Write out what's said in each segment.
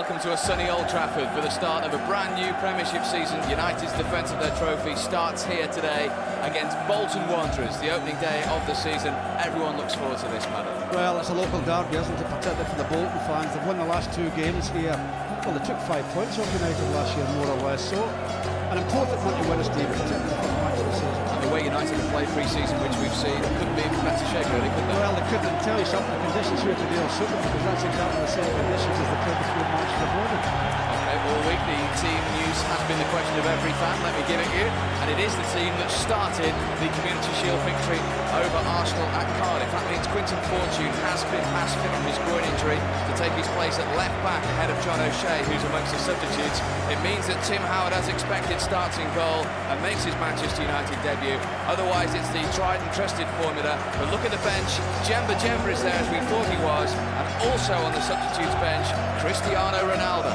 welcome to a sunny Old Trafford for the start of a brand new Premiership season. United's defence of their trophy starts here today against Bolton Wanderers, the opening day of the season. Everyone looks forward to this, Madam. Well, it's a local derby, isn't it, particularly for the Bolton fans. They've won the last two games here. Well, they took 5 points off United last year, more or less, so an important one to win a Steve, particularly the first match of the season. And the way United have played pre-season, which we've seen, couldn't be in better shape, really, could they? Well, they couldn't. And tell you something, the conditions here today are super, because that's exactly the same conditions as the Premier match they've won. Okay, all week the team news has been the question of every fan, let me give it you, and it is the team that started the Community Shield victory over Arsenal at Cardiff. That means Quinton Fortune has been passed fit from his groin injury to take his place at left back ahead of John O'Shea, who's amongst the substitutes. It means that Tim Howard, as expected, starts in goal and makes his Manchester United debut. Otherwise, it's the tried and trusted formula. But look at the bench. Jemba is there, as we thought he was, and also on the substitutes bench, Cristiano Ronaldo.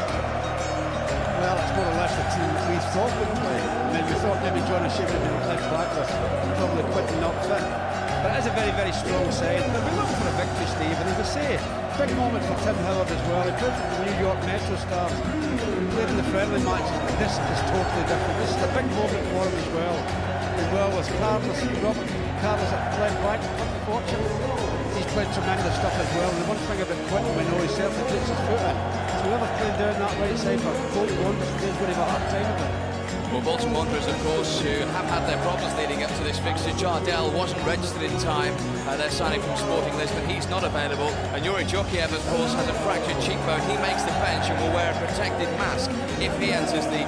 Well, it's more or less the team that we thought would play. I mean, we thought maybe John O'Shea would have been left back with probably Quinton not fit. But it is a very, very strong side. But we're looking for a victory, Steve. And as I say, big moment for Tim Howard as well. He played for the New York Metro Stars, played in the friendly matches. This is totally different. This is a big moment for him as well. As well as Robert Carlos at left back, Quinton Fortune. He's played tremendous stuff as well. And the one thing about Quinton, we know he certainly puts his foot in. So whoever's playing down that right side for Bolton Wanderers today is going to have a hard time of it. Well, Bolton Wanderers, of course, who have had their problems leading up to this fixture. Jardel wasn't registered in time. They're signing from Sporting Lisbon. He's not available. And Yuri Jokiev, of course, has a fractured cheekbone. He makes the bench and will wear a protected mask if he enters the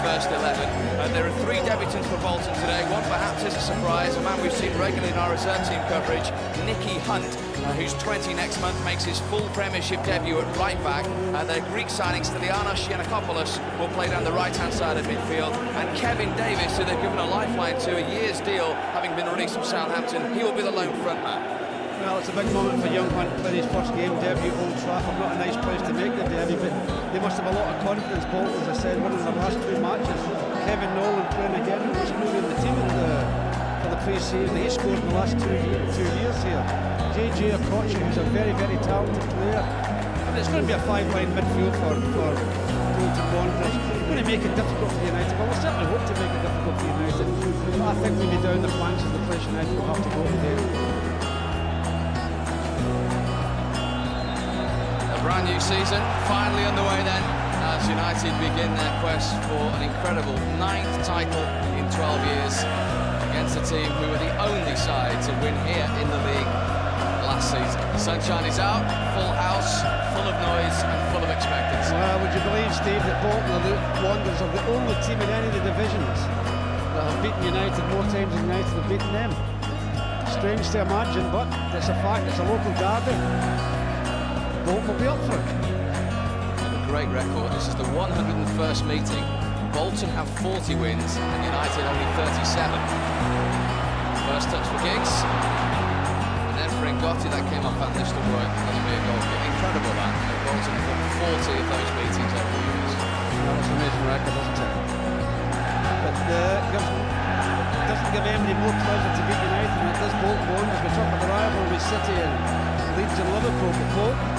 first 11. There are 3 debutants for Bolton today. One perhaps is a surprise, a man we've seen regularly in our reserve team coverage, Nicky Hunt, who's 20 next month, makes his full Premiership debut at right back. Their Greek signing, Stylianos Giannakopoulos, will play down the right-hand side of midfield. And Kevin Davis, who they've given a lifeline to, a year's deal, having been released from Southampton, he will be the lone frontman. Well, it's a big moment for young Hunt playing his first game debut at Old Trafford. Not a nice place to make the debut, but they must have a lot of confidence. Bolton, as I said, winning the last 2 matches. Kevin Nolan playing again, he wasn't really in the team for the pre-season. He scored in the last 2 years here. JJ Okocha, who's a very, very talented player. And it's going to be a 5-line midfield for Bolton Wanderers. It's going to make it difficult for United. Well, we certainly hope to make it difficult for United. But I think we'll be down the flanks of the place United will have to go today. A brand new season, finally underway then, as United begin their quest for an incredible 9th title in 12 years against a team who were the only side to win here in the league last season. The sunshine is out, full house, full of noise and full of expectancy. Well, would you believe, Steve, that Bolton Wanderers are the only team in any of the divisions that have beaten United more times than United have beaten them? Strange to imagine, but it's a fact. It's a local derby. Bolton will be up for it. A great record. This is the 101st meeting. Bolton have 40 wins and United only 37. First touch for Giggs. Gotti, that came off Van Nistelrooy. That'll be a goal kick. Incredible that. Bolton have won 40 of those meetings over the years. That's an amazing record, isn't it? But doesn't give anybody more pleasure to beat United than it does Bolton Wanderers. We talk about the rivalry City and Leeds and Liverpool, but Bolton.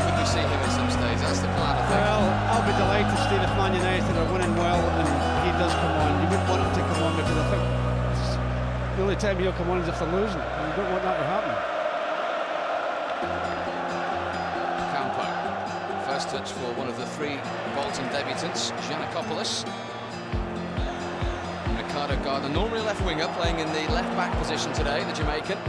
Could we see him at some stage? That's the plan, I think. Well, I'll be delighted, Steve, if Man United are winning well and he does come on. You wouldn't want him to come on because I think the only time he'll come on is if they're losing. And you don't want that to happen. Campo. First touch for one of the 3 Bolton debutants, Giannakopoulos. Ricardo Gardner, normally a left winger, playing in the left-back position today, the Jamaican.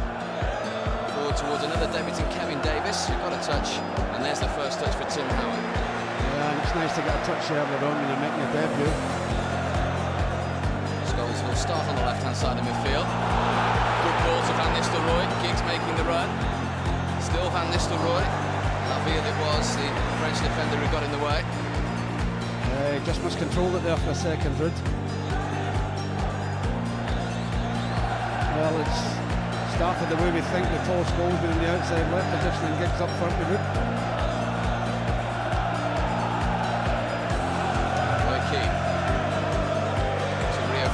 Forward towards another debutant, Kevin Davis, who got a touch. And there's the first touch for Tim Howard. Yeah, and it's nice to get a touch earlier on when you're making a debut. Scholes will start on the left-hand side of midfield. Good ball to Van Nistelrooy. Giggs making the run. Still Van Nistelrooy. Albeit it was the French defender who got in the way. He just must control it there for a second, Ruud. Well, it's started the way we think, with Paul Scholes being in the outside left position and Giggs up front with Ruud.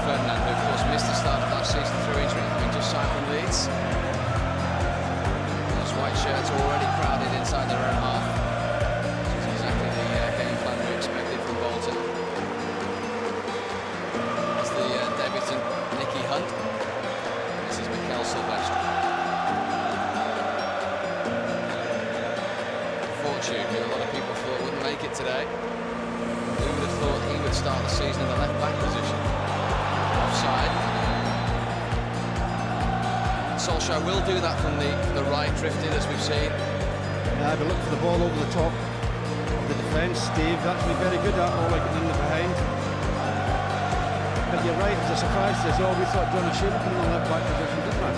Ferdinand, who of course missed the start of last season through injury, having just signed from Leeds. Those white shirts already crowded inside their own half. fortune, who a lot of people thought wouldn't make it today. Who would have thought he would start the season in the left-back position? Offside. Solskjaer will do that from the right, drifted, as we've seen. Yeah, but look for the ball over the top of the defence. Steve, that's been very good at all, like in the behind. But you're right, it's a surprise to us all. We thought John O'Shea would be in the left-back position, didn't we?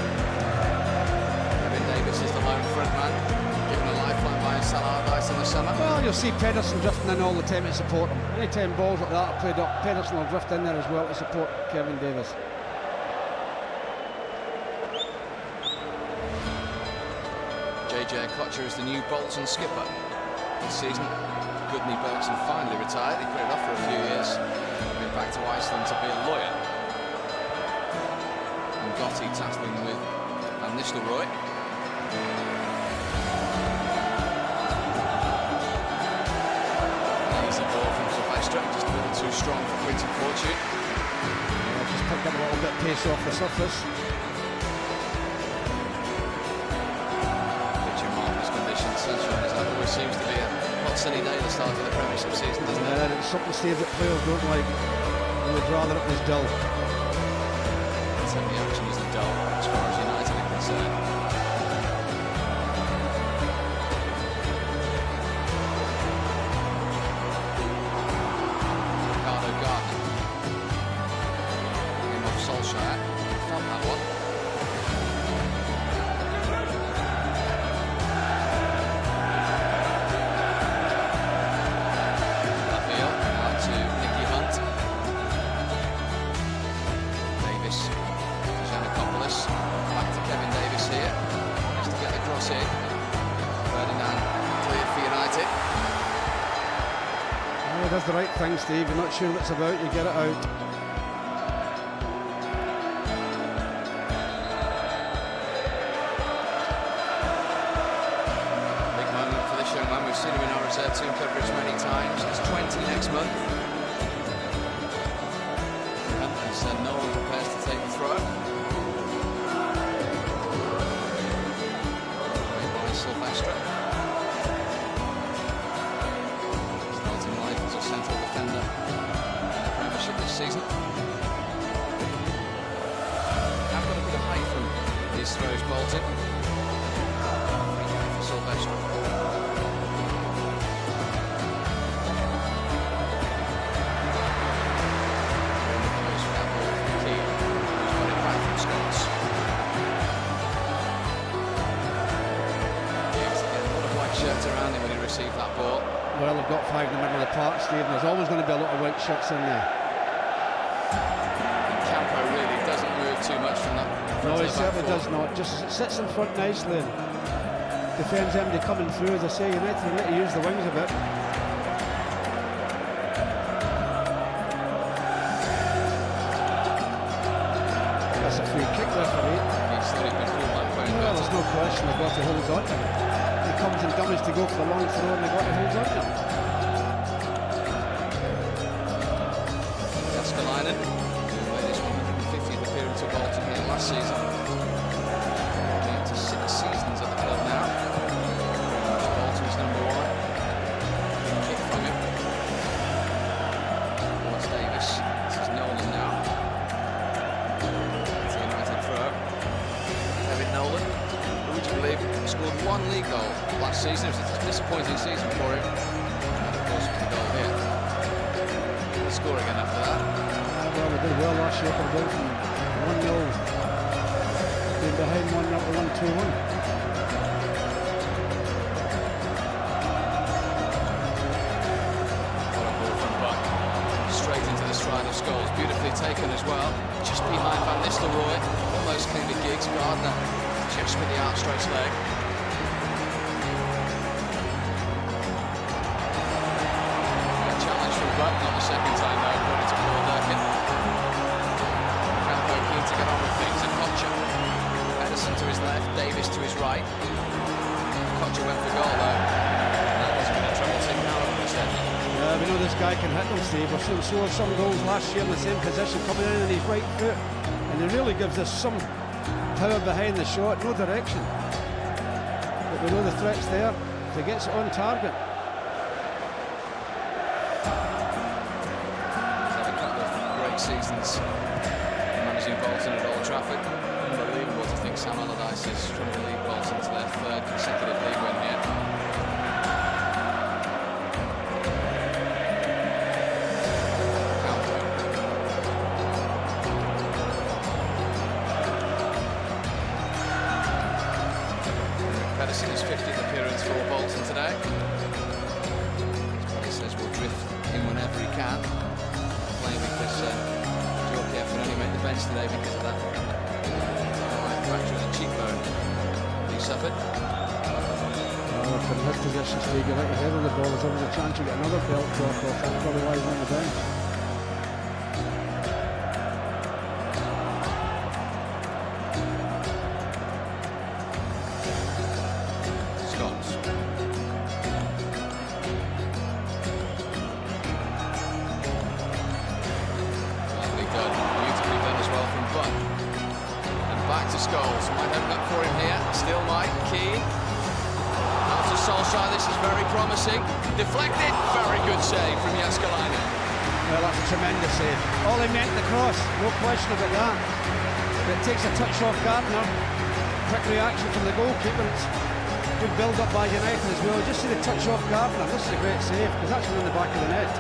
Kevin Davis is the lone front man, given a lifeline by Sal Allardyce in the summer. Well, you'll see Pedersen drifting in all the time to support him. Anytime balls like that are played up, Pedersen will drift in there as well to support Kevin Davis. JJ Kocher is the new Bolton skipper this season. Goodney Bergson finally retired. He put it off for a few years. Went back to Iceland to be a lawyer. And Gotti tasked him with Van Nistelrooy. Easy ball from Sylvester, just a little too strong for Quinton Fortune. Yeah, just picked up a little bit of pace off the surface. Sunshine as that always seems to be a hot sunny day at the start of the Premiership season, doesn't it? Yeah, it's something Steve that players don't like. They would rather it was dull. I'd say the action isn't dull as far as United are concerned. Ricardo Gardner. Game off Solskjaer. Felt that one. Back to Kevin Davis here. Just to get the cross in. Ferdinand cleared for United. Yeah, he does the right thing, Steve. You're not sure what it's about, you get it out. Big moment for this young man. We've seen him in our reserve team coverage many times. He's 20 next month. And no one prepares to take the throw. Sylvester. Starting life as a central defender in the Premiership this season. I've got a bit of height from these throws, Bolton. For Sylvester. Shirts around him when he received that ball. Well, they've got five in the middle of the park, Steve, and there's always going to be a lot of white shirts in there. And Campo really doesn't move too much from that. No, he certainly does not. Just sits in front nicely and defends anybody coming through. As I say, United need to use the wings a bit. That's a free kick there for me. He's thought he'd been pulled back very well, there's no question they've got to hold on to him. He comes and dummies to go for the long throw and they've got to hold on to him. Jaskalainen, who made his 150th appearance at Bolton here last season. Coming up to 6 seasons at the club now. Bolton's number one. Big kick from him. Towards Davis. This is Nolan now. It's a United throw. David Nolan. Would you believe scored one league goal last season? It was a disappointing season for him. And of course, with the goal here. He'll score again after that. Well, they did well last year, coming down from 1-0, being behind 1-0 to 1-2-1. What a ball from Buck. Straight into the stride of Scholes. Beautifully taken as well. Just behind Van Nistelrooy. Almost clean the gigs. Gardner. Just with the outstretched leg. A challenge from Buck, not the second time though, according to Paul Durkin. Campo keen to get on with things, and Kocher. Pedersen to his left, Davis to his right. Kocher went for goal though. That was going to trouble Tim Callum, he said. Yeah, we know this guy can hit them, Steve. We've seen score some goals last year in the same position, coming in on his right foot. And he really gives us some power behind the shot, no direction. But we know the threat's there. If he gets it on target. He's had a couple of great seasons managing Bolton at Old Trafford. Unbelievable to think Sam Allardyce is trying to lead Bolton to their third consecutive league win here. His 50th appearance for Bolton today. He says we'll drift in whenever he can. Playing because Yorkie can only make the bench today because of that fracture of the cheekbone he suffered. From his position, Steve, you like the head on the ball, there's always a chance you get another belt drop off, that's probably why he's on the bench. Scholes might open up for him here. Still Mike Keane. Out to Solskjaer. This is very promising. Deflected. Very good save from Jääskeläinen. Well, that's a tremendous save. All he meant the cross, no question about that. But it takes a touch off Gardner. Quick reaction from the goalkeeper. It's good build up by United as well. Just see the touch off Gardner. This is a great save because that's in the back of the net.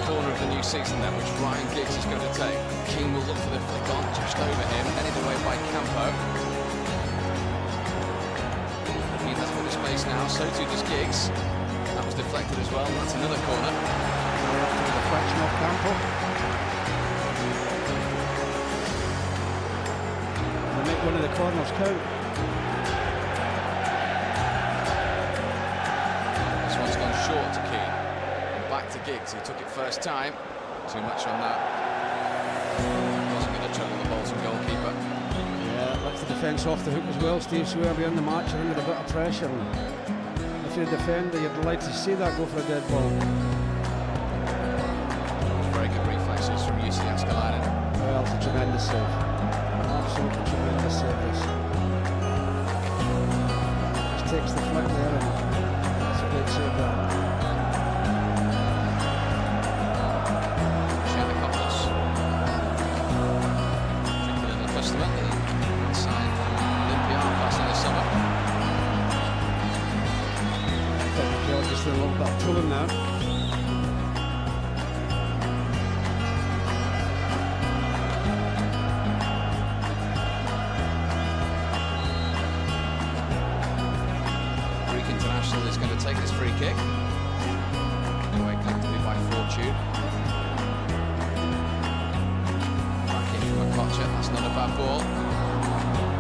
Corner of the new season then, which Ryan Giggs is going to take. Keane will look for the flick on, just over him, headed away by Campo. He has got the space now, so too does Giggs. That was deflected as well, and that's another corner. Deflection off Campo. They make one of the corners count. This one's gone short to Keane. Back to Giggs, who took it first time. Too much on that. Wasn't going to trouble the Bolton goalkeeper. Yeah, that's the defence off the hook as well, Steve. So early in the match, you're under a bit of pressure. And if you're a defender, you'd like to see that go for a dead ball. Very good reflexes from Jääskeläinen. Well, it's a tremendous save. Absolutely tremendous save. This just takes the flick there, and that's a great save there. Just a little bit of pulling now. Greek international is going to take this free kick. Away comfortably by Fortune. Back in from Okocha, that's not a bad ball.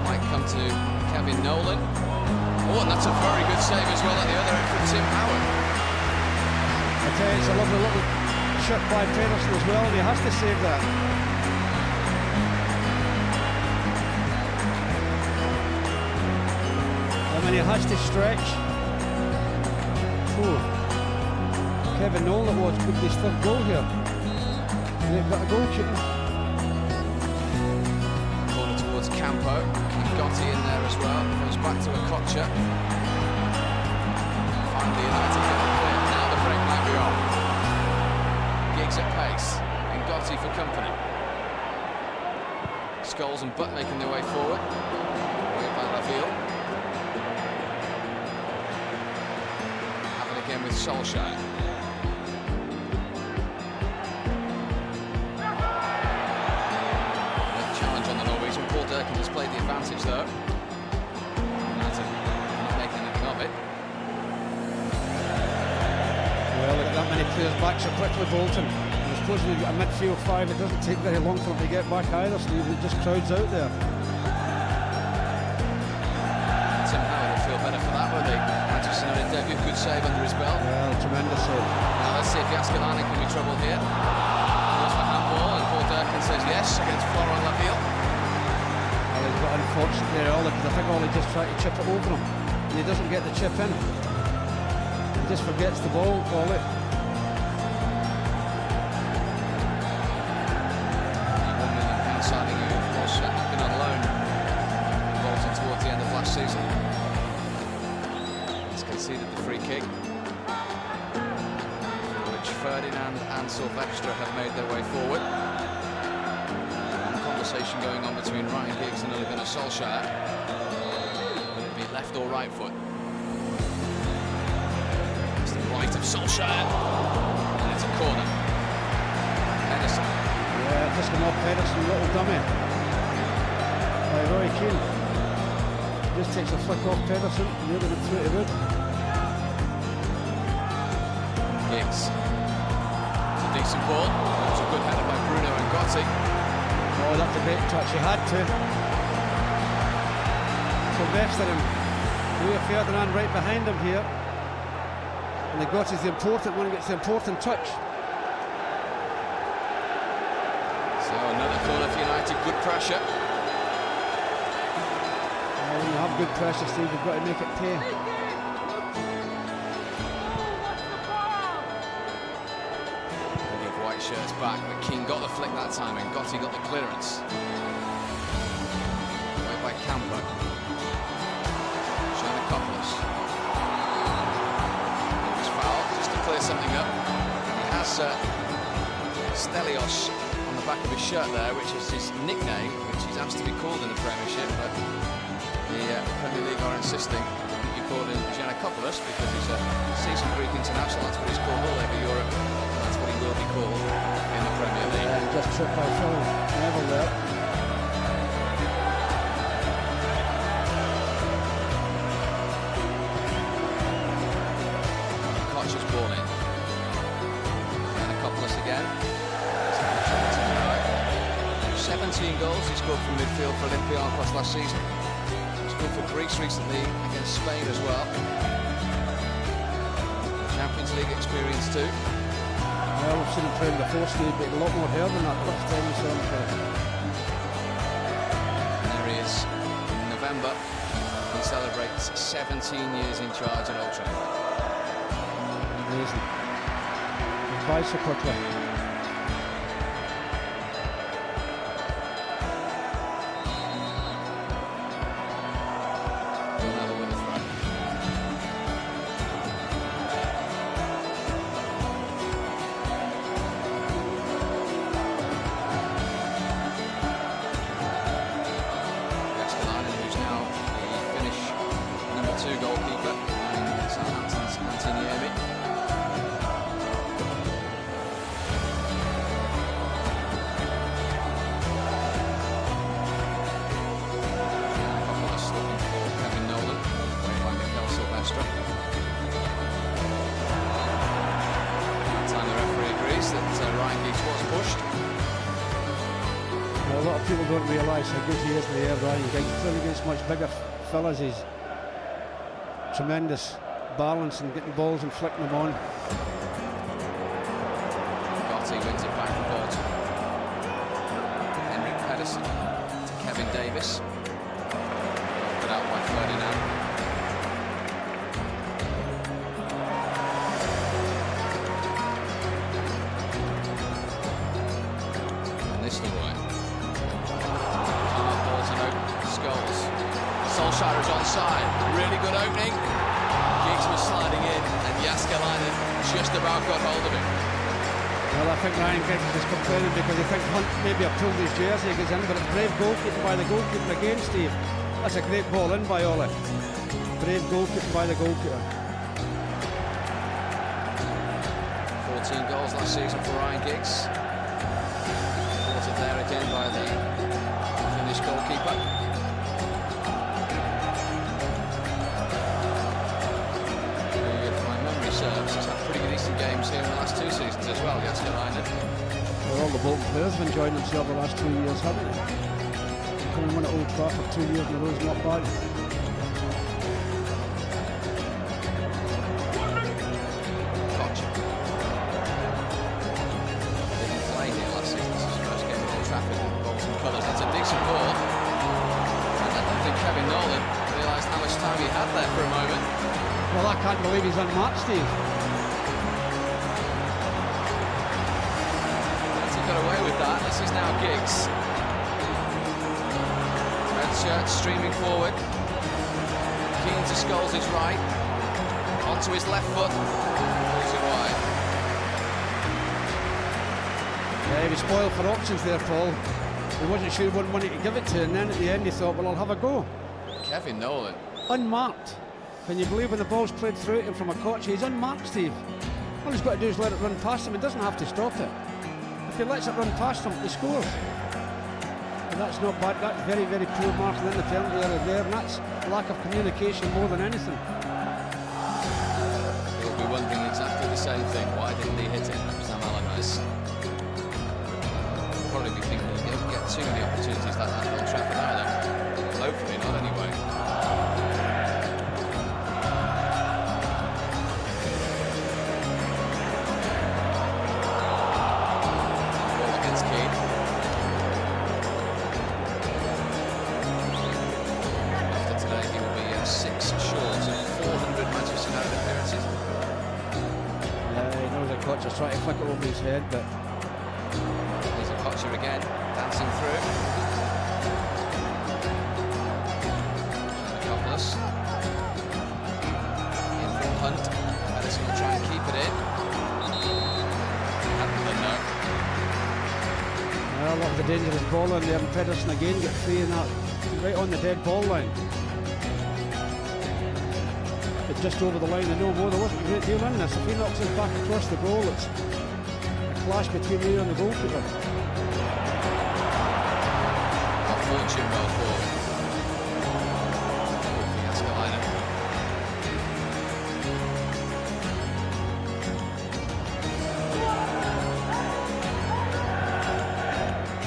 Might come to Kevin Nolan. Oh, and that's a very good save as well at the other end from Tim Howard. I tell you, it's a lovely little shot by Pedersen as well, and he has to save that. I mean, he has to stretch. Oh. Kevin Nolan was with his third goal here. And they've got a goal shooting. Corner towards Campo. Gotti in there as well. Goes back to Okocha. Finally United get the clear. Now the break might be on. Giggs at pace. And Gotti for company. Scholes and Butt making their way forward. Way by Laville. Have it again with Solskjaer. Has played the advantage though. United not making anything of it. Well, look at that many players back so quickly, Bolton. And I suppose we've got a midfield five, it doesn't take very long for them to get back either, Steve. It just crowds out there. Tim Howard will feel better for that, will he? Manchester United debut, good save under his belt. Well, tremendous save. Now let's see if Jääskeläinen can be troubled here. Goes for handball, and Paul Durkin says yes against Florent Laville. Well, he's got unfortunate there, Ollie, because I think Ollie just tried to chip it over him. And he doesn't get the chip in. He just forgets the ball, Ollie. £1 million signing, who, of course, season. He's conceded the free kick, which Ferdinand and Sylvestre have made their way forward. Conversation going on between Ryan Giggs and Ole Gunnar Solskjaer. Will it be left or right foot? It's the right of Solskjaer, and it's a corner. Henderson. Yeah, just come off Pedersen, little dummy. By Roy Keane. Just takes a flick off Pedersen, really went through to wood. Giggs. It's a decent ball. That was a good header by Bruno and Gotti. Oh, that's a great touch, he had to. Sylvestre and Rio Ferdinand right behind him here. And the Gotti's the important one, gets the important touch. So another corner for United, good pressure. When you have good pressure, Steve, you've got to make it pay. Shirts back, but King got the flick that time and Gotti got the clearance. Away by Campo. Giannakopoulos. It was foul, just to clear something up. He has Stelios on the back of his shirt there, which is his nickname, which he's asked to be called in the Premiership, but the Premier League are insisting that you call him Giannakopoulos because he's a seasoned Greek international. That's what he's called all over Europe. That's what he will be called in the Premier League. Yeah, just tripped by Phil Neville there. Koch's ball in. Giannakopoulos again. 17 goals he scored from midfield for Olympiacos last season. He scored for Greece recently against Spain as well. Champions League experience too. Well, we've seen him playing before, Steve, but a lot more hair than that last time we saw him play. And there he is in November. He celebrates 17 years in charge at Old Trafford. Amazing. He's by so quickly. Goalkeeper and Southampton's Antiniemi. Giannakopoulos looking for Kevin Nolan, played by Mikel Sylvestre. That time the referee agrees that Ryan Giggs was pushed. Well, a lot of people don't realise how good he is in the air, Ryan Giggs. Clearly against much bigger fellas, he's tremendous balance and getting balls and flicking them on. Gotti wins it back for Bolton. Henrik Pedersen to Kevin Davis. Put out by Ferdinand. And this the way. Balls and open. Scholes. Solskjaer is onside. Really good opening. Giggs was sliding in, and Jääskeläinen just about got hold of him. Well, I think Ryan Giggs is complaining because he thinks Hunt maybe have pulled his jersey against him, but it's brave goalkeeping by the goalkeeper again, Steve. That's a great ball in by Ole. Brave goalkeeping by the goalkeeper. 14 goals last season for Ryan Giggs. Thwarted there again by the Finnish goalkeeper. Serves. He's had pretty decent games here in the last two seasons as well, Jääskeläinen. Well, all the Bolton players have enjoyed themselves the last 2 years, haven't they? Coming win at Old Trafford 2 years in a row is not bad. Koch. Didn't play here last season. This is his first game at Old Trafford in Bolton colours. That's a decent ball. And I don't think Kevin Nolan realised how much time he had there for a moment. Well, I can't believe he's unmatched, Steve. He got away with that. This is now Giggs. Red shirt streaming forward. keen to Scholes' right. Onto his left foot. Pulls it wide. Yeah, he was spoiled for options there, Paul. He wasn't sure what money to give it to, and then at the end he thought, well, I'll have a go. Kevin Nolan. Unmarked. Can you believe when the ball's played through him from a coach? He's unmarked, Steve. All he's got to do is let it run past him. He doesn't have to stop it. If he lets it run past him, he scores. And that's not bad. That's very, very poor marking in the penalty area there, and that's lack of communication more than anything. He'll be wondering exactly the same thing. Why didn't he hit it, Sam Allardyce? Probably be thinking he didn't get too many opportunities like that at Old Trafford either. Hopefully not, anyway. Ball against Keane. After today, he will be 6 short of 400 Manchester United appearances. He knows the coach is trying to flick it over his head, but There's a Kocher again, dancing through. Nicholas. In from Hunt. Edison will try and keep it in. Hadn't no. well, that was a dangerous ball in there, and Pedersen again get free in that, right on the dead ball line. But just over the line and no more. There wasn't a great deal in this. If he knocks it back across the goal, it's a clash between me and the goalkeeper. Got fortune well forward. Fiascalina.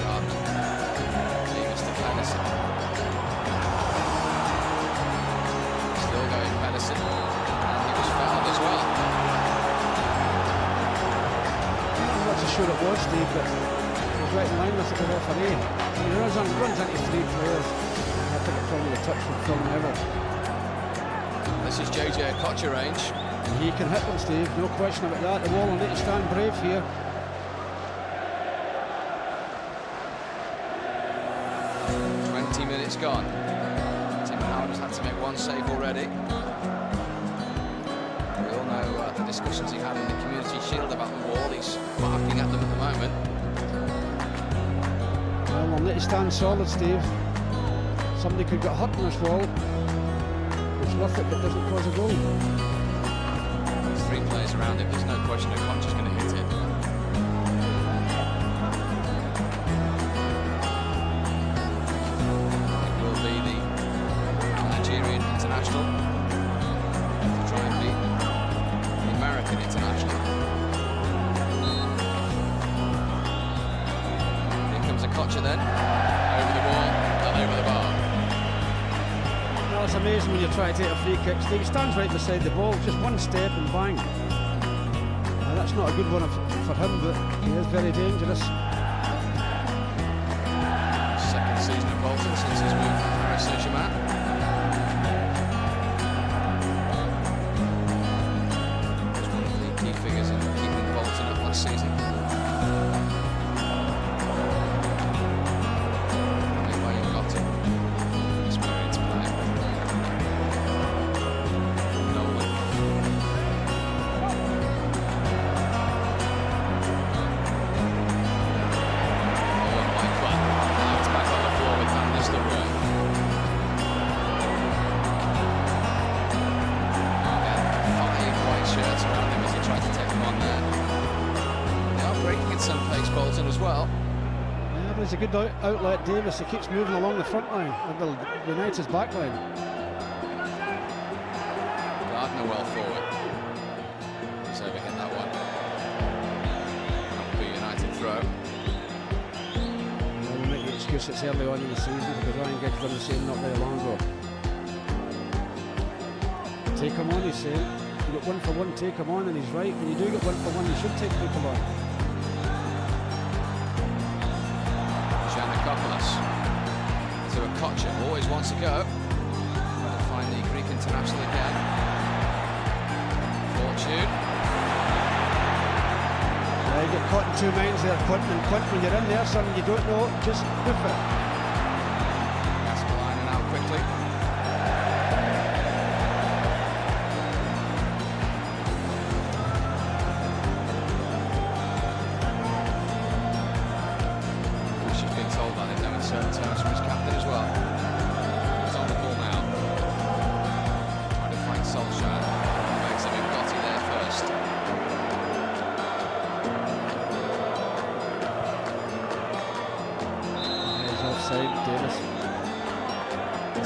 Gardner. Davis to Pedersen. Still going Pedersen. And he was fouled as well. I'm not so sure it was, Steve, but it was right in line with the referee. He runs into 3 players. I think it's probably a touch from Phil Neville. This is JJ Kocher range. And he can hit them, Steve, no question about that. The wall will need to stand brave here. 20 minutes gone. Tim Howard has had to make one save already. We all know the discussions he had in the Community Shield about the wall. He's barking at them at the moment. Well, we'll need to stand solid, Steve. Somebody could get hurt on this wall. It's worth it, but doesn't cause a goal. There's 3 players around him. There's no question that Kocher's going to hit it. It will be the Nigerian international to try and beat the American international. Here comes a Kocher then. Over the wall and over the bar. Well, it's amazing when you try to take a free kick, Steve. He stands right beside the ball, just one step and bang. Now, that's not a good one for him, but he is very dangerous. Second season at Bolton since he's moved to Paris Saint-Germain. Was one of the key figures in keeping Bolton up last season. Why you've got him. Experience player. Nolan. Shirts around him as he tried to take him on there. They are breaking at some pace, Bolton as well. Yeah, but it's a good outlet, Davis. He keeps moving along the front line, well, United's back line. Gardner well forward. He's overhit that one. That'll be a United throw. We'll make the excuse it's early on in the season because Ryan Giggs done the same not very long ago. Take him on, he's saying. You got 1 for 1, take him on, and he's right. When you do get 1 for 1, you should take people on. Giannakopoulos to a Kocher, always wants to go. Trying to find the Greek international again. Fortune. You get caught in 2 minds there, Quint, and Quint, when you're in there, son, you don't know, just hoof it. Gastelina now quickly.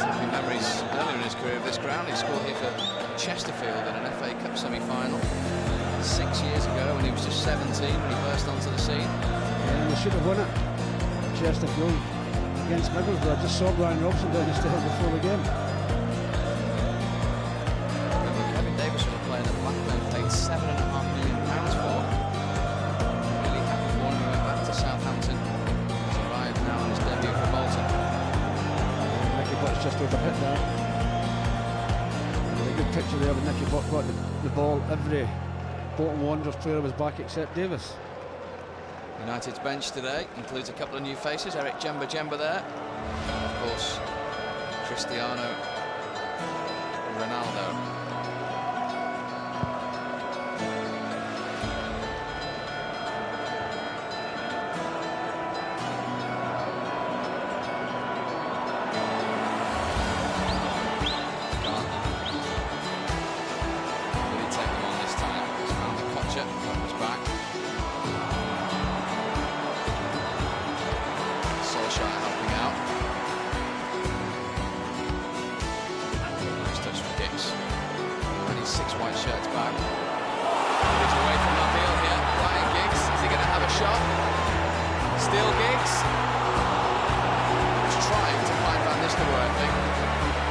Happy memories earlier in his career of this ground. He scored here for Chesterfield in an FA Cup semi-final 6 years ago when he was just 17 when he burst onto the scene. Yeah, they should have won it. Chesterfield against Middlesbrough. I just saw Brian Robson down the stairs before the game. Kevin Davis was a player that Blackburn paid £7.5 million for. Really happy for him. He went back to Southampton. He's arrived now on his debut for Bolton. Nicky Butt's just overhit that. A good picture there with Nicky Butt got the ball. Every Bolton Wanderers player was back except Davis. United's bench today includes a couple of new faces. Eric Jemba there. And of course, Cristiano Ronaldo.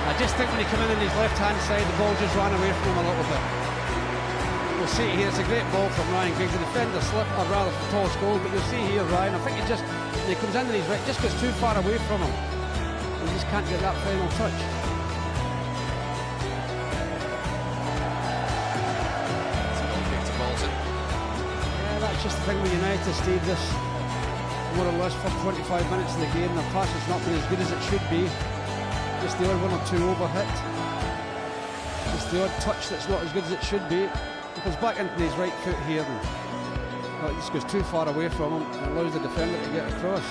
I just think when he came in on his left-hand side, the ball just ran away from him a little bit. We'll see here, it's a great ball from Ryan Giggs. The defender slipped, or rather for Paul Scholes, but you'll see here, Ryan, I think he when he comes in on his right, just goes too far away from him. He just can't get that final touch. It's a goal kick to Bolton. Yeah, that's just the thing with United, Steve. This, more or less, first 25 minutes of the game, their pass has not been as good as it should be. Just the odd one or two overhit. Just the odd touch that's not as good as it should be. He comes back into his right foot here and it just goes too far away from him and allows the defender to get across.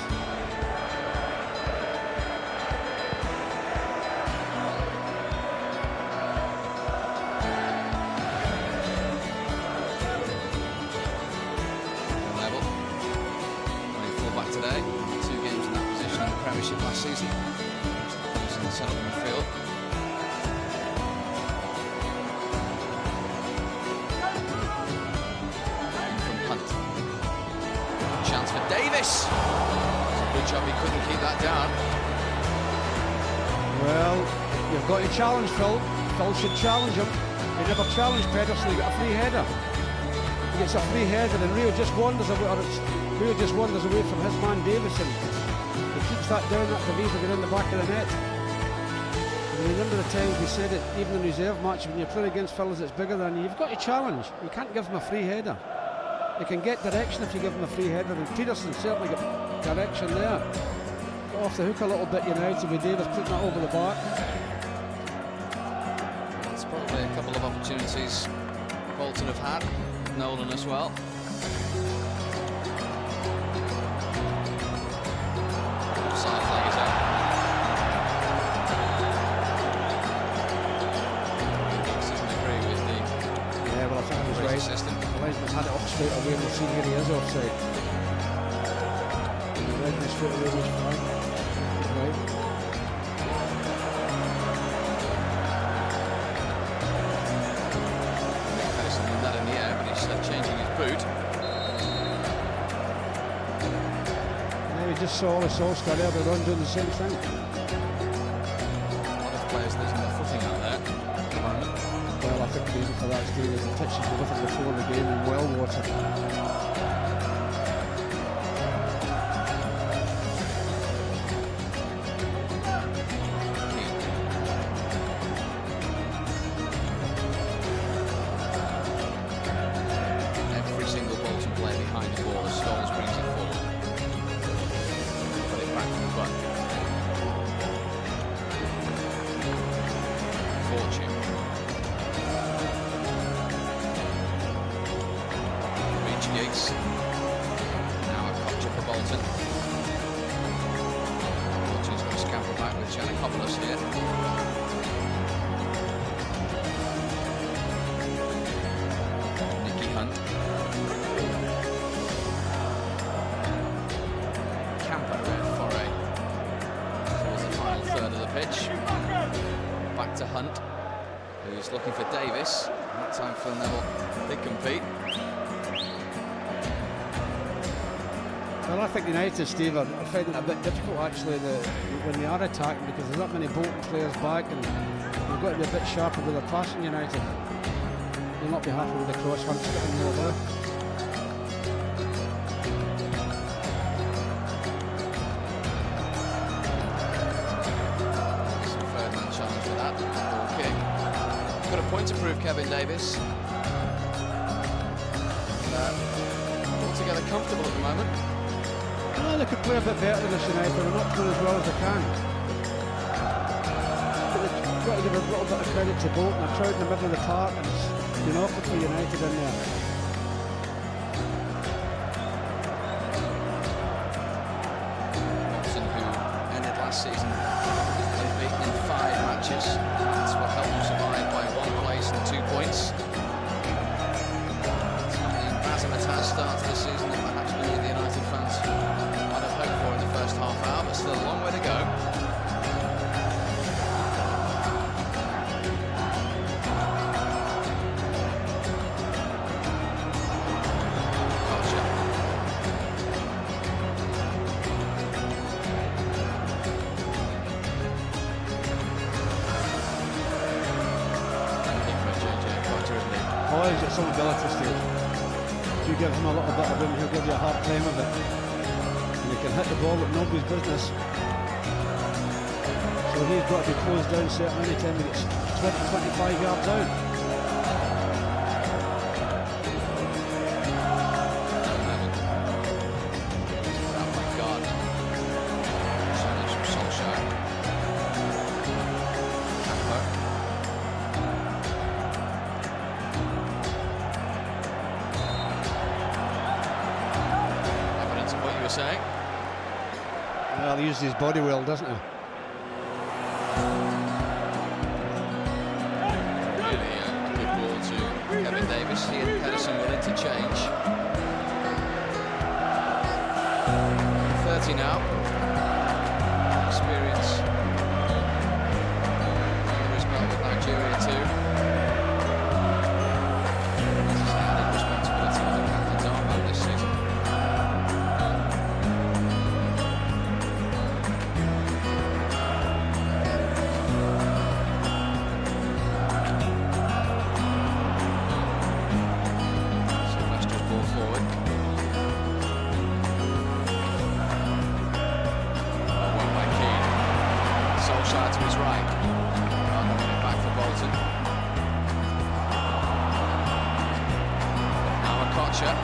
Level. Only full back today. 2 games in that position in the Premiership last season. Set up in the field. From Hunt. Chance for Davis. It's a good job he couldn't keep that down. Well, you've got to challenge Phil. Phil should challenge him. He never challenged Pedersen, he got a free header. He gets a free header and Rio just wanders away, from his man Davison. He keeps that down, that could easily get in the back of the net. And remember the times we said it, even in the reserve match, when you're playing against fellas that's bigger than you, you've got to challenge. You can't give him a free header. You can get direction if you give him a free header, and Pedersen certainly got direction there. Got off the hook a little bit United with Davis putting that over the bar. That's probably a couple of opportunities Bolton have had. Nolan as well. Offside flag is out. Right. System. The linesman's had it up straight away and we'll see here he is offside. And the linesman straight away was fine. Right. Pedersen did that in the air, but he's changing his boot. Yeah, we just saw Solskjaer there, they're on doing the same thing. A lot of players losing their footing out there at the moment. Well, I think the reason for that is the pitches were with him before the game and well watered. Every single Bolton player behind the ball, Scholes brings it forward. Put it back from the butt. Fortune. Giggs. Now a gotcha for Bolton. Bolton's got to scamper back with Giannakopoulos here. Nicky Hunt. Campo there, Foray. Towards the final third of the pitch. back to Hunt, who's looking for Davis. That time Phil Neville did compete. Well, I think United, Steve, are finding it a bit difficult actually when they are attacking, because there's not many Bolton players back, and they've got to be a bit sharper with their passing. United, they'll not be happy with the cross. Hunt's getting more there. Some Ferdinand challenge for that. Ball kick. Got a point to prove, Kevin Davis. Altogether comfortable at the moment. No, they could play a bit better than this United. They're not doing as well as they can. But they've got to give a little bit of credit to Bolton. They're crowding in the middle of the park, and it's been awkward for United in there. Bolton, who ended last season unbeaten in 5 matches. That's what helped them survive by 1 place and 2 points. It's not the razzmatazz start to the season that perhaps many of the United fans might have hoped for in the first half hour, but still a long way to go. Oh, he's got some ability, Steve. If you give him a little bit of room, he'll give you a hard time of it. And he can hit the ball like nobody's business. So he's got to be closed down certainly any time he gets 20-25 yards out. Saying? Well, he uses his body well, doesn't he? Really good ball to Kevin Davis. He and Pedersen will interchange. 30 now. Experience under his belt with Nigeria too. This is added responsibility on the captain's armband this season. To his right, rather than it back for Bolton. Now a Kocher.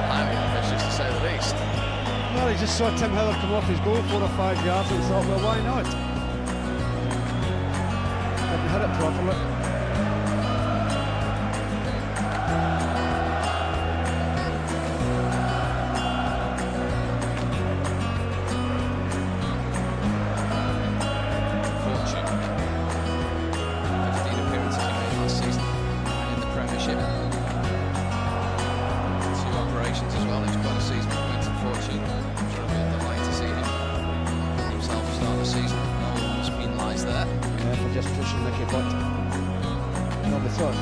Highly ambitious to say the least. Well, he just saw Tim Howard come off his goal 4 or 5 yards and thought, well, why not? Didn't hit it properly. Just pushing Nicky, but no, we thought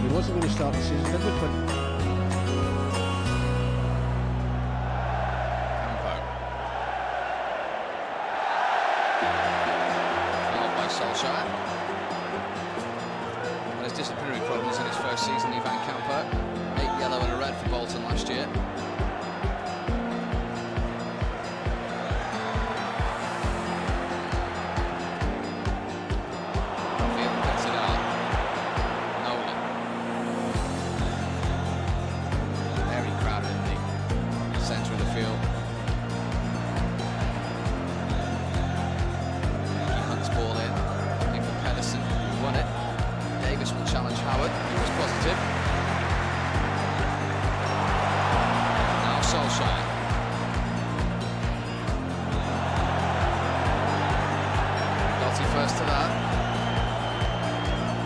he wasn't going to start the season, did we, Quinn? Fouled by Solskjaer. And his disciplinary problems in his first season, Ivan Campo. 8 yellow and a red for Bolton last year. Centre of the field. Hunt's ball in, looking for Pedersen, who won it. Davis will challenge Howard, he was positive. Now Solskjaer. Doty first to that.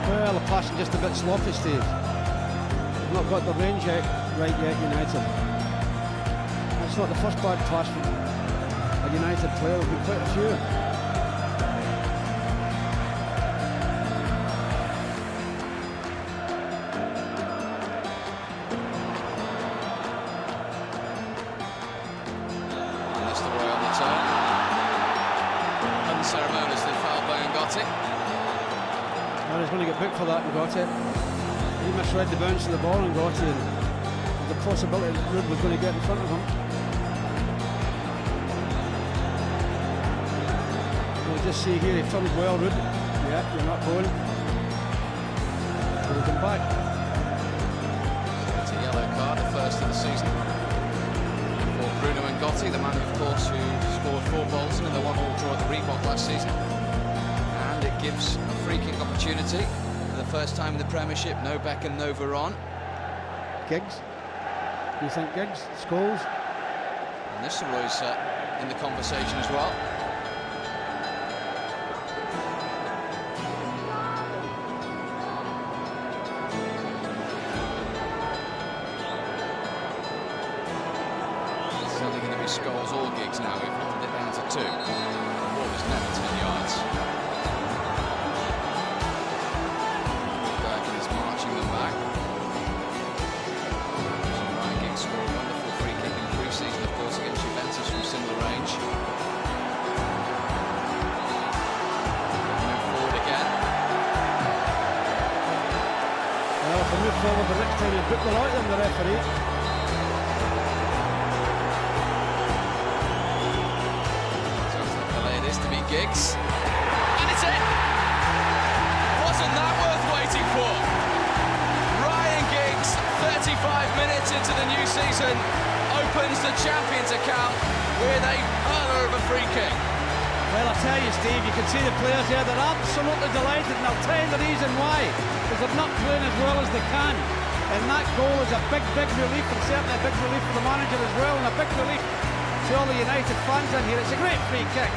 Well, the passing just a bit sloppy, Steve. They've not got the range right yet, United. It's not the first bad pass from United player, there'll be quite a few. Unceremoniously fouled by Ngotti. Well, he's going to get booked for that, Ngotti. He misread the bounce of the ball, Ngotti, and the possibility that Rudd was going to get in front of him. We'll just see here, he turned well, Rudd. Yeah, you're not going. We'll come back. It's a yellow card, the first of the season. For Bruno Ngotti, the man, of course, who scored 4 goals in the 1-1 draw at the Reebok last season. And it gives a free kick opportunity for the first time in the Premiership. No Beckham, no Varane. Giggs? Do you think Giggs? Scholes? And Nistelrooy's in the conversation as well. It's only going to be Scholes or Giggs now. We've lifted it down to 2. The ball is never 10 yards. Bergen is marching them back. Ryan Giggs scored a wonderful free kick in pre-season, of course, against Juventus from similar range. Move forward again. Well, if they move forward the next time, you book the light on the referee. To be Giggs, and it's in! Wasn't that worth waiting for? Ryan Giggs, 35 minutes into the new season, opens the Champions account with a hurler of a free kick. Well, I tell you, Steve, you can see the players here, they're absolutely delighted, and I'll tell you the reason why. Because they're not playing as well as they can. And that goal is a big, big relief, and certainly a big relief for the manager as well, and a big relief to all the United fans in here. It's a great free kick.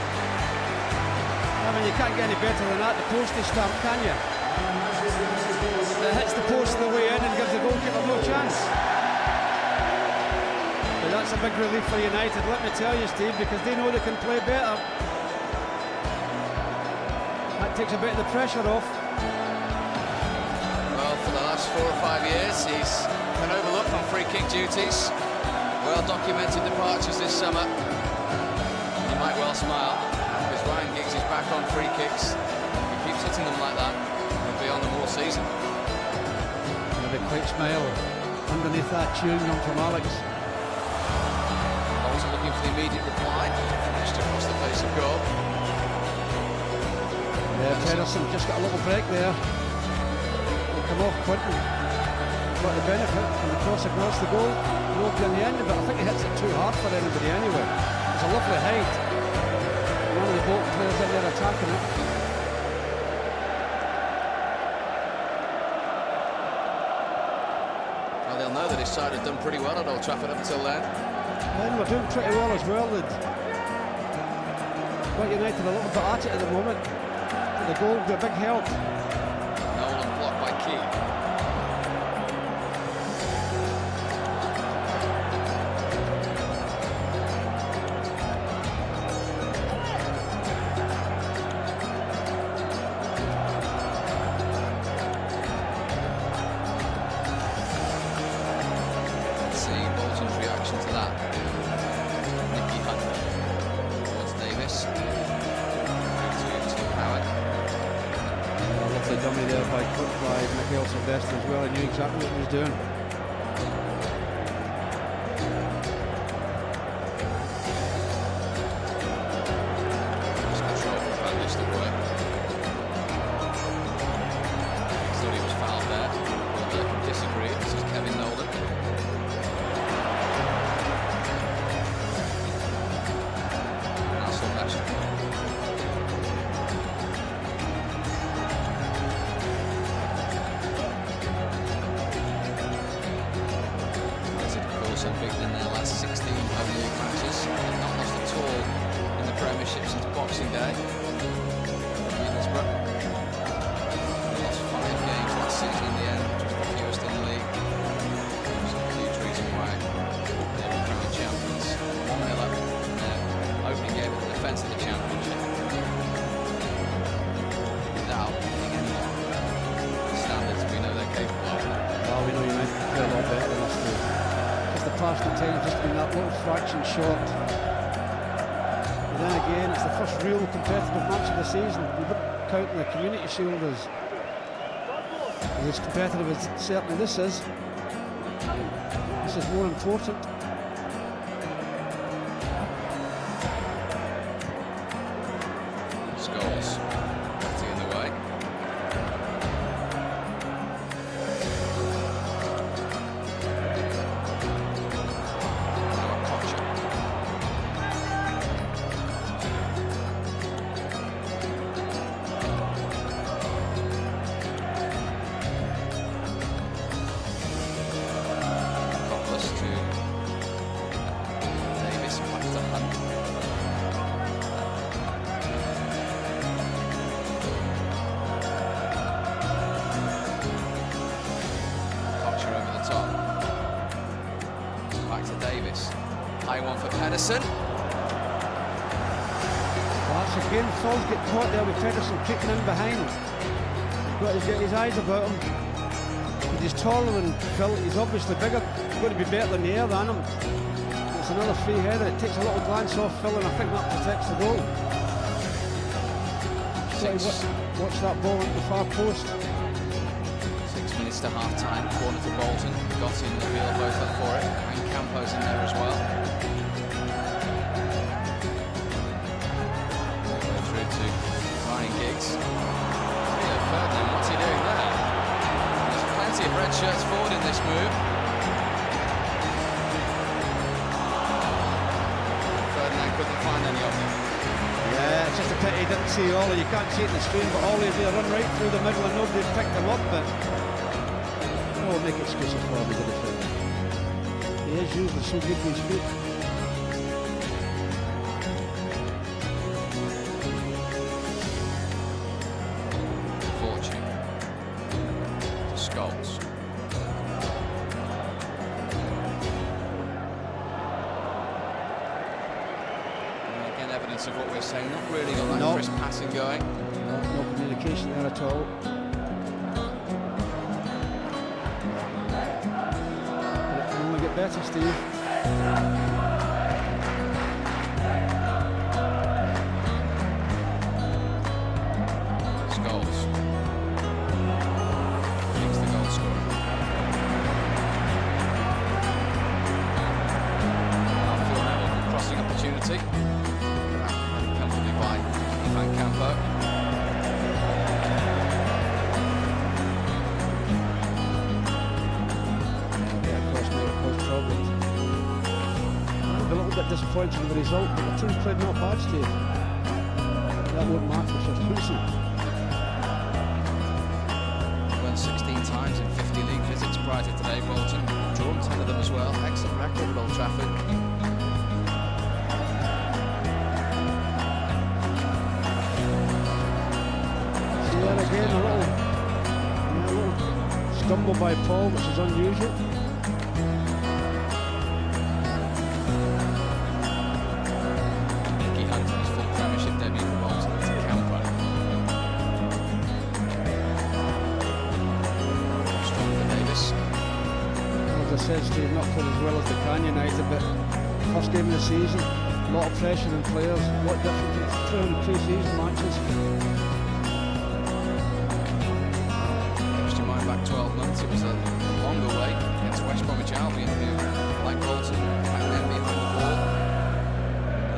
I mean, you can't get any better than that, the postage stamp, can you? It hits the post on the way in and gives the goalkeeper no chance. But that's a big relief for United, let me tell you, Steve, because they know they can play better. That takes a bit of the pressure off. Well, for the last 4 or 5 years, he's been overlooked on free kick duties. Well-documented departures this summer. You might well smile. Ryan Giggs is back on free kicks. If he keeps hitting them like that, he'll be on them all season. With a quick smile underneath that tune from Alex. Bolton looking for the immediate reply. Finished across the face of goal. Yeah, Pedersen just got a little break there. He'll come off Quinton. Got the benefit from the cross across the goal. No in the end, but I think he hits it too hard for anybody anyway. It's a lovely height. One of the Bolton players in there attacking it. Well, they'll know that his side had done pretty well at Old Trafford up until then. And we're doing pretty well as well. Got United a little bit at it at the moment. The goal would be a big help. Nolan blocked by Key. Bolton's reaction to that. Nicky Hunt towards Davis. To Howard. Lovely dummy there by Miguel Silvestre as well. He knew exactly what he was doing. Lost control from Van Nistelrooy. Thought he was fouled there. But they can disagree. This is Kevin Nolan. Unbeaten in their last 16 Premier League matches, and not lost at all in the Premiership since Boxing Day. Middlesbrough lost 5 games last season in the end, just the fewest in the league. There's a huge reason why they were Premier champions. 1-0 up in their opening game past at times, just been that little fraction short. But then again, it's the first real competitive match of the season. We wouldn't count the Community Shield as competitive as certainly this is. This is more important. Scholes, getting in the way. High one for Pedersen. Well, that's again, Falls get caught there with Pedersen kicking in behind. He's got his eyes about him. But he's taller than Phil, he's obviously bigger. He's going to be better in the air than him. It's another free header. It takes a little glance off Phil, and I think that protects the goal. Watch that ball into the far post. 6 minutes to half time. Corner to Bolton. Got in the field, both up for it. And Campo's in there as well. Through to Ryan Giggs. Rio Ferdinand, what's he doing there? There's plenty of red shirts forward in this move. Ferdinand couldn't find any of them. Yeah, it's just a pity he didn't see Ollie. You can't see it in the screen, but Ollie did run right through the middle and nobody picked him up. But no, make excuses for him, the defender. He is usually so good with his feet. Fortune to Scholes. Evidence of what we're saying, not really got that crisp passing going. No communication there at all. But it can only get better, Steve. Scholes. Makes the goal scorer. Crossing opportunity. By Ivan Campo. Yeah, of course, mate, caused problems. I'm a little bit disappointed with the result, but the team played not bad, Steve. That won't matter for first losing. Won 16 times in 50 league visits prior to today, Bolton. Drawn 10 of them as well. Excellent record at Old Trafford. Again, a little stumble by Paul, which is unusual. Nicky Hunt on his full Premiership debut for Bolton to Campo. Strong for Davis. As I said, Steve, not played as well as the Can United, but first game of the season, a lot of pressure on players, a lot different from pre-season matches. 12 months, it was a longer wait against West Bromwich Albion, who, like Bolton, back then behind the ball.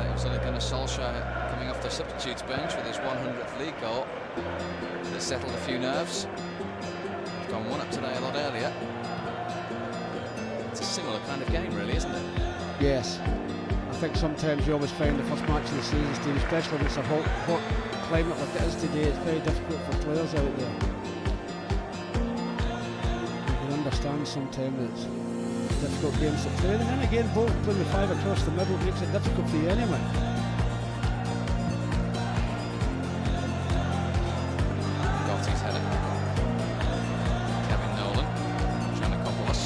It was only Gunnar Solskjaer coming off the substitutes bench with his 100th league goal that settled a few nerves. He's gone one up today a lot earlier. It's a similar kind of game, really, isn't it? Yes. I think sometimes you always find the first match of the season, Steve, especially when it's a hot climate like it is today, it's very difficult for players out there. Understand sometimes it's difficult games to play, and then again Bolton playing with 5 across the middle makes it difficult for you anyway. Got his header. Kevin Nolan, Giannakopoulos.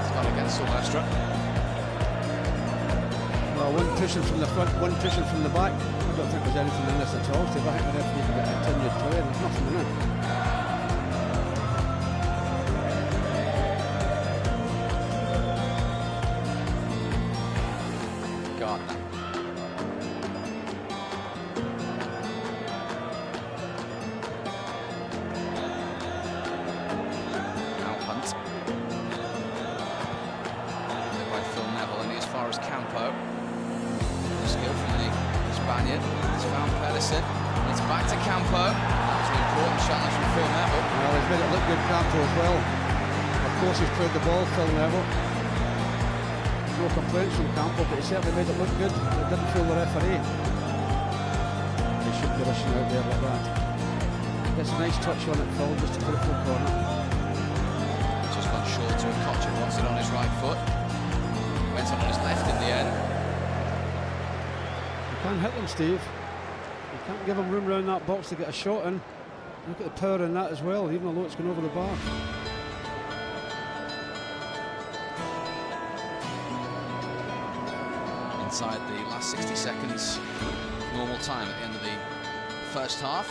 It's gone against Silvestre. Well, Well, one pushing from the front, one pushing from the back. I don't think there's anything in this at all, Steve. I think the referee can get continued play. There's nothing in it. Gardner. Now Hunt. Led by Phil Neville, only as far as Campo. Skill from the Spaniard. It's found Pedersen. It's back to Campo. That was an important challenge from Phil Neville. Well, he's made it look good, Campo, as well. Of course, he's played the ball, Phil Neville. No complaints from Campo, but he certainly made it look good. It didn't fool the referee. He should be rushing out there like that. Gets a nice touch on it, Phil, just to put it full corner. Just gone short to a Kocher, wants it on his right foot. Went on his left in the end. You can't hit them, Steve. You can't give them room around that box to get a shot in. Look at the power in that as well, even though it's gone over the bar. Inside the last 60 seconds, normal time at the end of the first half.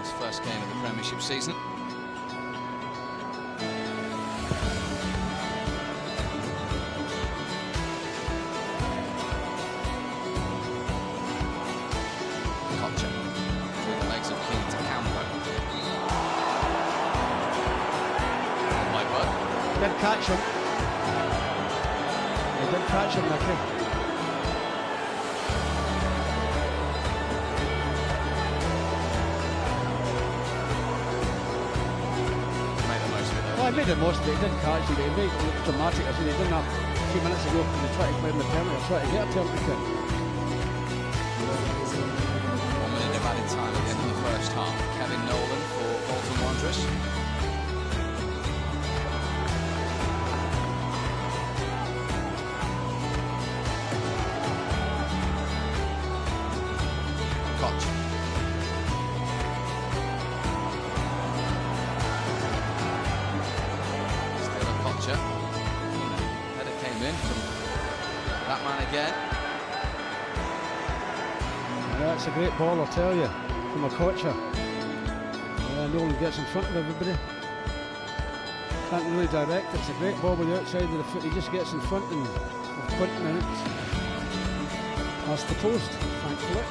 His first game of the Premiership season. Kocher through the legs of King to Campo. Whitewood. Did catch him. He did catch him, Nicky. Well, he made the most of it. He didn't catch it, but he made it look dramatic. I said he didn't have a few minutes ago when they tried to play in the penalty, try to get a penalty kick. 1 minute of added time at the end of the first half. Kevin Nolan for Bolton Wanderers. Koch. Still a Kocher. Header came in from that man again. Yeah, it's a great ball, I'll tell you, from a Kocher. Nolan gets in front of everybody. Can't really direct it. It's a great ball with the outside of the foot. He just gets in front and with 20 minutes. Past the post, thankfully.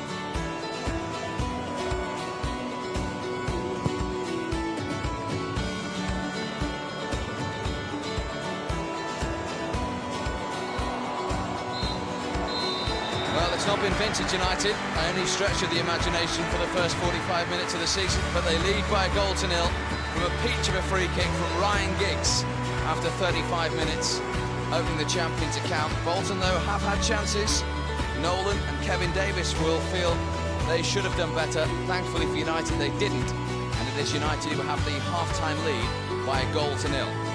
Well, it's not been vintage United, only stretch of the imagination for the first 45 minutes of the season, but they lead by a goal to nil from a peach of a free kick from Ryan Giggs after 35 minutes, opening the champions account. Bolton, though, have had chances. Nolan and Kevin Davis will feel they should have done better. Thankfully for United, they didn't, and it is United who have the half-time lead by a goal to nil.